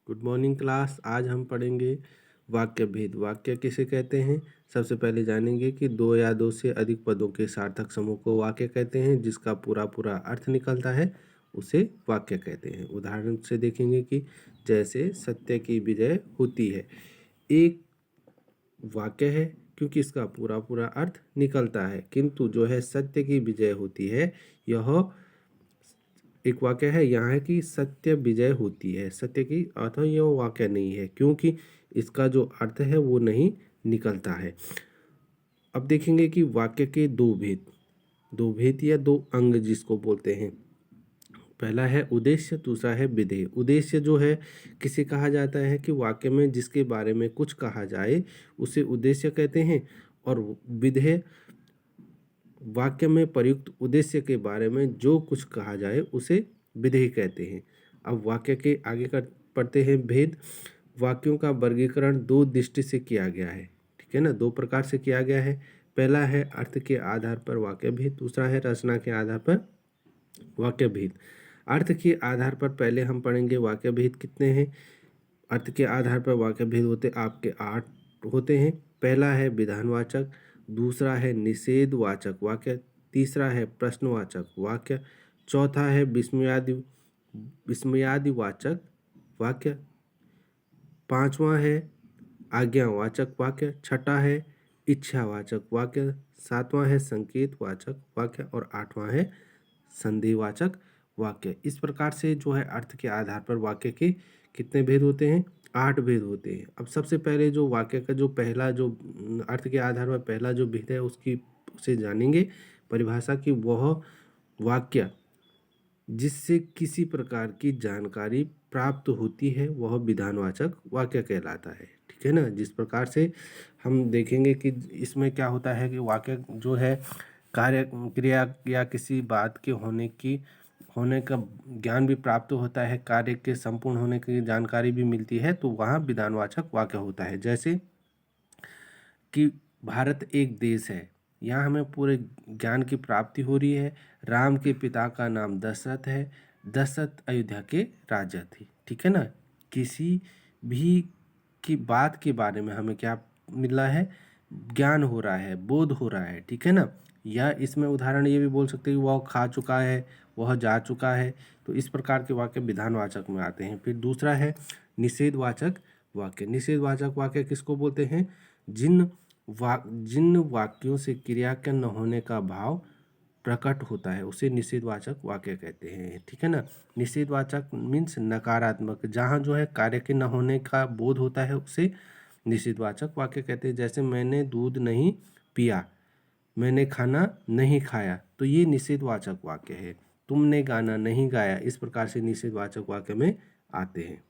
Good morning class. आज हम पढ़ेंगे वाक्य भेद। वाक्य किसे कहते हैं? सबसे पहले जानेंगे कि दो या दो से अधिक पदों के सार्थक समूह को वाक्य कहते हैं। जिसका पूरा पूरा अर्थ निकलता है उसे वाक्य कहते हैं। उदाहरण से देखेंगे कि जैसे सत्य की विजय होती है, एक वाक्य है क्योंकि इसका पूरा पूरा अर्थ निकलता है। किंतु जो है सत्य की विजय होती है, यह एक वाक्य है। यहाँ है कि सत्य विजय होती है, सत्य की अर्थ यह वाक्य नहीं है क्योंकि इसका जो अर्थ है वो नहीं निकलता है। अब देखेंगे कि वाक्य के दो भेद या दो अंग जिसको बोलते हैं। पहला है उद्देश्य, दूसरा है विधेय। उद्देश्य जो है किसे कहा जाता है कि वाक्य में जिसके बारे में कुछ कहा जाए उसे उद्देश्य कहते हैं, और विधेय वाक्य में प्रयुक्त उद्देश्य के बारे में जो कुछ कहा जाए उसे विधेय कहते हैं। अब वाक्य के आगे कर पढ़ते हैं भेद। वाक्यों का वर्गीकरण दो दृष्टि से किया गया है, ठीक है ना। दो प्रकार से किया गया है। पहला है अर्थ के आधार पर वाक्य भेद, दूसरा है रचना के आधार पर वाक्य भेद। अर्थ के आधार पर पहले हम पढ़ेंगे वाक्य भेद कितने हैं। अर्थ के आधार पर वाक्य भेद होते आपके 8 होते हैं। पहला है विधानवाचक, दूसरा है निषेधवाचक वाक्य, तीसरा है प्रश्नवाचक वाक्य, चौथा है विस्मयादिवाचक वाक्य, पांचवा है आज्ञावाचक वाक्य, छठा है इच्छावाचक वाक्य, सातवां है संकेतवाचक वाक्य और आठवां है संदेहवाचक वाक्य। इस प्रकार से जो है अर्थ के आधार पर वाक्य के कितने भेद होते हैं? 8 भेद होते हैं। अब सबसे पहले जो वाक्य का जो पहला जो अर्थ के आधार पर पहला जो भेद है उसे जानेंगे परिभाषा की। वह वाक्य जिससे किसी प्रकार की जानकारी प्राप्त होती है वह विधानवाचक वाक्य कहलाता है, ठीक है ना। जिस प्रकार से हम देखेंगे कि इसमें क्या होता है कि वाक्य जो है कार्य क्रिया या किसी बात के होने का ज्ञान भी प्राप्त होता है, कार्य के संपूर्ण होने की जानकारी भी मिलती है, तो वहाँ विधानवाचक वाक्य होता है। जैसे कि भारत एक देश है, यहाँ हमें पूरे ज्ञान की प्राप्ति हो रही है। राम के पिता का नाम दशरथ है, दशरथ अयोध्या के राजा थे, ठीक है ना। किसी भी की बात के बारे में हमें क्या मिल रहा है? ज्ञान हो रहा है, बोध हो रहा है, ठीक है ना। या इसमें उदाहरण ये भी बोल सकते हैं कि वह खा चुका है, वह जा चुका है। तो इस प्रकार के वाक्य विधानवाचक में आते हैं। फिर दूसरा है निषेधवाचक वाक्य। निषेधवाचक वाक्य किसको बोलते हैं? जिन वाक्यों से क्रिया के न होने का भाव प्रकट होता है उसे निषेधवाचक वाक्य कहते हैं, ठीक है ना। निषेधवाचक मीन्स नकारात्मक, जहाँ जो है कार्य के न होने का बोध होता है उसे निषेधवाचक वाक्य कहते हैं। जैसे मैंने दूध नहीं पिया, मैंने खाना नहीं खाया, तो ये निषेधवाचक वाक्य है। तुमने गाना नहीं गाया, इस प्रकार से निषेधवाचक वाक्य में आते हैं।